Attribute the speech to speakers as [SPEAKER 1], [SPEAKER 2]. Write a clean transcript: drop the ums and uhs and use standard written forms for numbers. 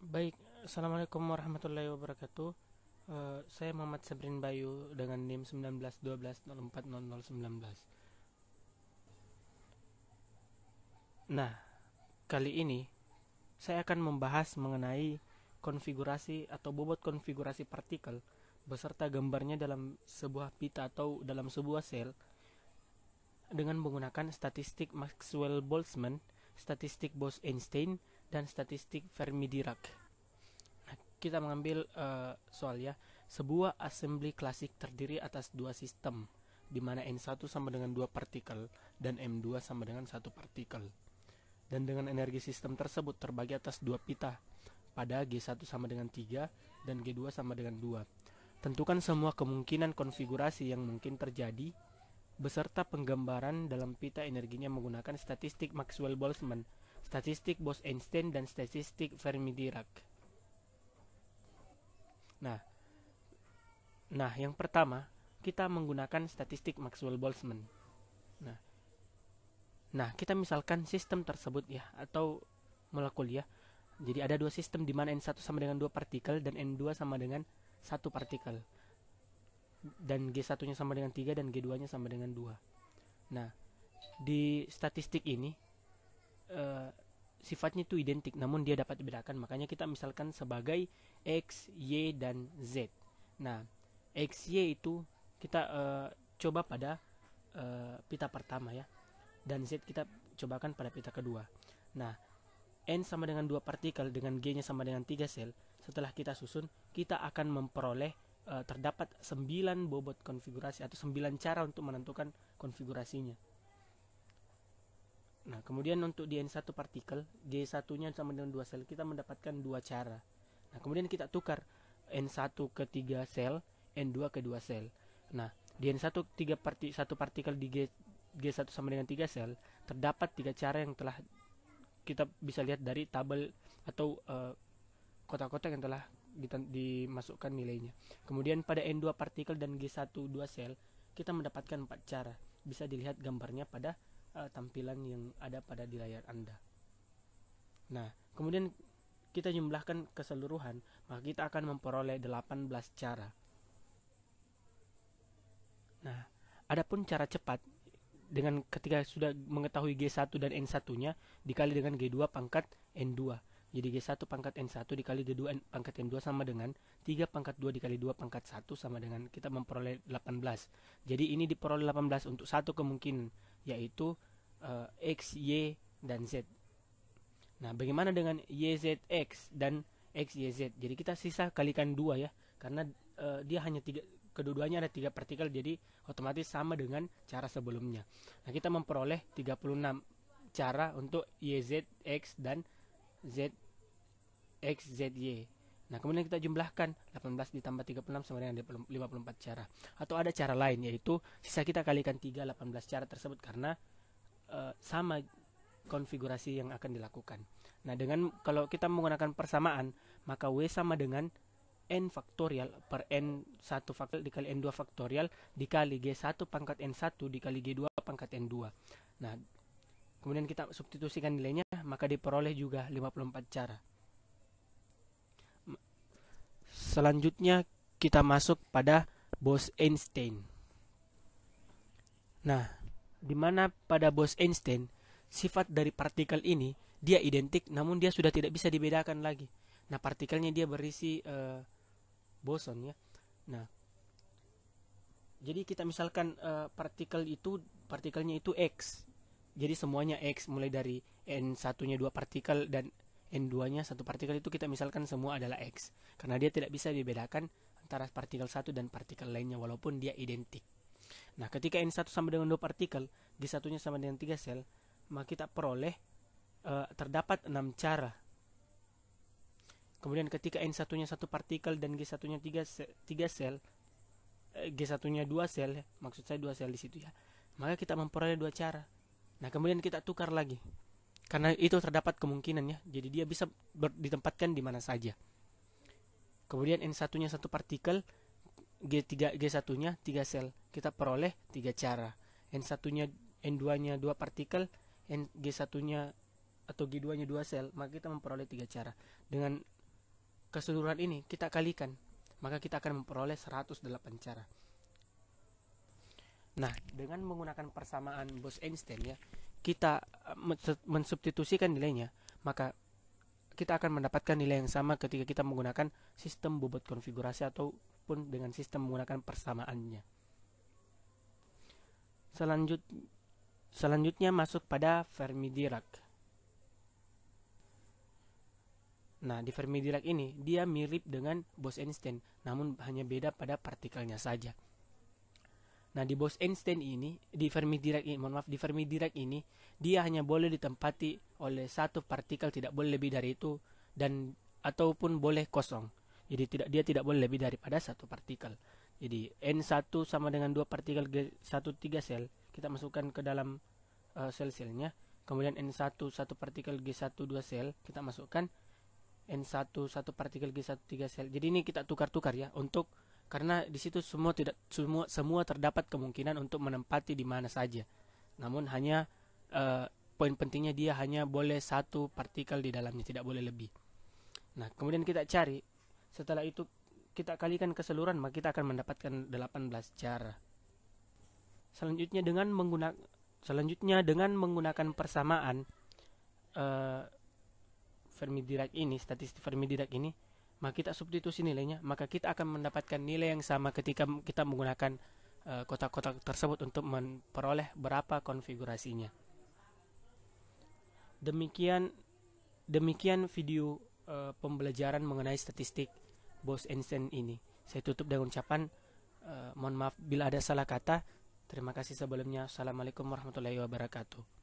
[SPEAKER 1] Baik, Assalamualaikum warahmatullahi wabarakatuh. Saya Muhammad Sabrin Bayu dengan NIM 1912040019. Nah, kali ini saya akan membahas mengenai konfigurasi atau bobot konfigurasi partikel beserta gambarnya dalam sebuah pita atau dalam sebuah sel dengan menggunakan statistik Maxwell-Boltzmann, statistik Bose-Einstein, dan statistik Fermi-Dirac. Kita mengambil soal ya. Sebuah assembly klasik terdiri atas dua sistem, di mana N1 sama dengan 2 partikel dan M2 sama dengan 1 partikel. Dan dengan energi sistem tersebut terbagi atas dua pita, pada G1 sama dengan 3 dan G2 sama dengan 2. Tentukan semua kemungkinan konfigurasi yang mungkin terjadi beserta penggambaran dalam pita energinya menggunakan statistik Maxwell-Boltzmann, statistik Bose-Einstein, dan statistik Fermi-Dirac. Nah, yang pertama kita menggunakan statistik Maxwell-Boltzmann. Nah, kita misalkan sistem tersebut ya atau molekul ya. Jadi ada dua sistem di mana N1 sama dengan 2 partikel dan N2 sama dengan 1 partikel. Dan G1-nya sama dengan 3 dan G2-nya sama dengan 2. Nah, di statistik ini sifatnya itu identik namun dia dapat dibedakan, makanya kita misalkan sebagai X, Y, dan Z. Nah, X, Y itu kita coba pada pita pertama ya, dan Z kita cobakan pada pita kedua. Nah, N sama dengan 2 partikel dengan G nya sama dengan 3 sel. Setelah kita susun, kita akan memperoleh terdapat 9 bobot konfigurasi atau 9 cara untuk menentukan konfigurasinya. Nah, kemudian untuk di N1 partikel, G1-nya sama dengan 2 sel, kita mendapatkan 2 cara. Nah, kemudian kita tukar N1 ke 3 sel, N2 ke 2 sel. Nah, di N1 1 partikel di G1 sama dengan 3 sel, terdapat 3 cara yang telah kita bisa lihat dari tabel atau kotak-kotak yang telah dimasukkan nilainya. Kemudian pada N2 partikel dan G1 2 sel, kita mendapatkan 4 cara. Bisa dilihat gambarnya pada tampilan yang ada pada di layar Anda. Nah, kemudian kita jumlahkan keseluruhan, maka kita akan memperoleh 18 cara. Nah, adapun cara cepat dengan ketika sudah mengetahui G1 dan N1-nya dikali dengan G2 pangkat N2. Jadi G1 pangkat N1 dikali G2 pangkat N2 sama dengan 3 pangkat 2 dikali 2 pangkat 1 sama dengan kita memperoleh 18. Jadi ini diperoleh 18 untuk satu kemungkinan, yaitu X, Y, dan Z. Nah, bagaimana dengan YZX dan XYZ? Jadi kita sisa kalikan 2 ya, karena dia hanya 3, kedua-duanya ada 3 partikel, jadi otomatis sama dengan cara sebelumnya. Nah, kita memperoleh 36 cara untuk YZX dan ZXZY. Nah, kemudian kita jumlahkan 18 ditambah 36 sama dengan 54 cara. Atau ada cara lain, yaitu sisa kita kalikan 3 18 cara tersebut karena sama konfigurasi yang akan dilakukan. Nah, dengan kalau kita menggunakan persamaan, maka W sama dengan N faktorial per N1 faktorial dikali N2 faktorial dikali G1 pangkat N1 dikali G2 pangkat N2. Nah, kemudian kita substitusikan nilainya, maka diperoleh juga 54 cara. Selanjutnya kita masuk pada Bose-Einstein. Nah, di mana pada Bose-Einstein sifat dari partikel ini dia identik namun dia sudah tidak bisa dibedakan lagi. Nah, partikelnya dia berisi boson ya. Nah, jadi kita misalkan partikelnya itu X. Jadi semuanya X, mulai dari N1-nya 2 partikel dan N2-nya 1 partikel, itu kita misalkan semua adalah X. Karena dia tidak bisa dibedakan antara partikel satu dan partikel lainnya walaupun dia identik. Nah, ketika N1 sama dengan 2 partikel, G1-nya sama dengan 3 sel, maka kita peroleh terdapat 6 cara. Kemudian ketika N1-nya 1 partikel dan G1-nya 3 sel, G1-nya 2 sel, maksud saya 2 sel di situ ya, maka kita memperoleh 2 cara. Nah, kemudian kita tukar lagi. Karena itu terdapat kemungkinan ya, jadi dia bisa ditempatkan di mana saja. Kemudian N1-nya 1 partikel, G1-nya 3 sel, kita peroleh 3 cara. N1-nya N2-nya 2 partikel, G1-nya atau G2-nya 2 sel, maka kita memperoleh 3 cara. Dengan keseluruhan ini kita kalikan, maka kita akan memperoleh 108 cara. Nah, dengan menggunakan persamaan Bose-Einstein ya, kita mensubstitusikan nilainya, maka kita akan mendapatkan nilai yang sama ketika kita menggunakan sistem bobot konfigurasi ataupun dengan sistem menggunakan persamaannya. Selanjutnya masuk pada Fermi-Dirac. Nah, di Fermi-Dirac ini dia mirip dengan Bose-Einstein, namun hanya beda pada partikelnya saja. Nah, di Bose-Einstein ini, di Fermi-Dirac ini, dia hanya boleh ditempati oleh satu partikel, tidak boleh lebih dari itu, dan ataupun boleh kosong. Jadi dia tidak boleh lebih daripada satu partikel. Jadi N1 sama dengan 2 partikel G1 3 sel, kita masukkan ke dalam sel-selnya. Kemudian N1 1 partikel G1 2 sel, kita masukkan N1 1 partikel G1 3 sel. Jadi ini kita tukar-tukar ya, karena di situ semua terdapat kemungkinan untuk menempati di mana saja. Namun hanya poin pentingnya dia hanya boleh satu partikel di dalamnya, tidak boleh lebih. Nah, kemudian kita cari. Setelah itu kita kalikan keseluruhan, maka kita akan mendapatkan 18 cara. Selanjutnya dengan menggunakan persamaan Fermi-Dirac ini, statistik Fermi-Dirac ini, maka kita substitusi nilainya, maka kita akan mendapatkan nilai yang sama ketika kita menggunakan kotak-kotak tersebut untuk memperoleh berapa konfigurasinya. Demikian video pembelajaran mengenai statistik Bose-Einstein ini. Saya tutup dengan ucapan mohon maaf bila ada salah kata. Terima kasih sebelumnya. Assalamualaikum warahmatullahi wabarakatuh.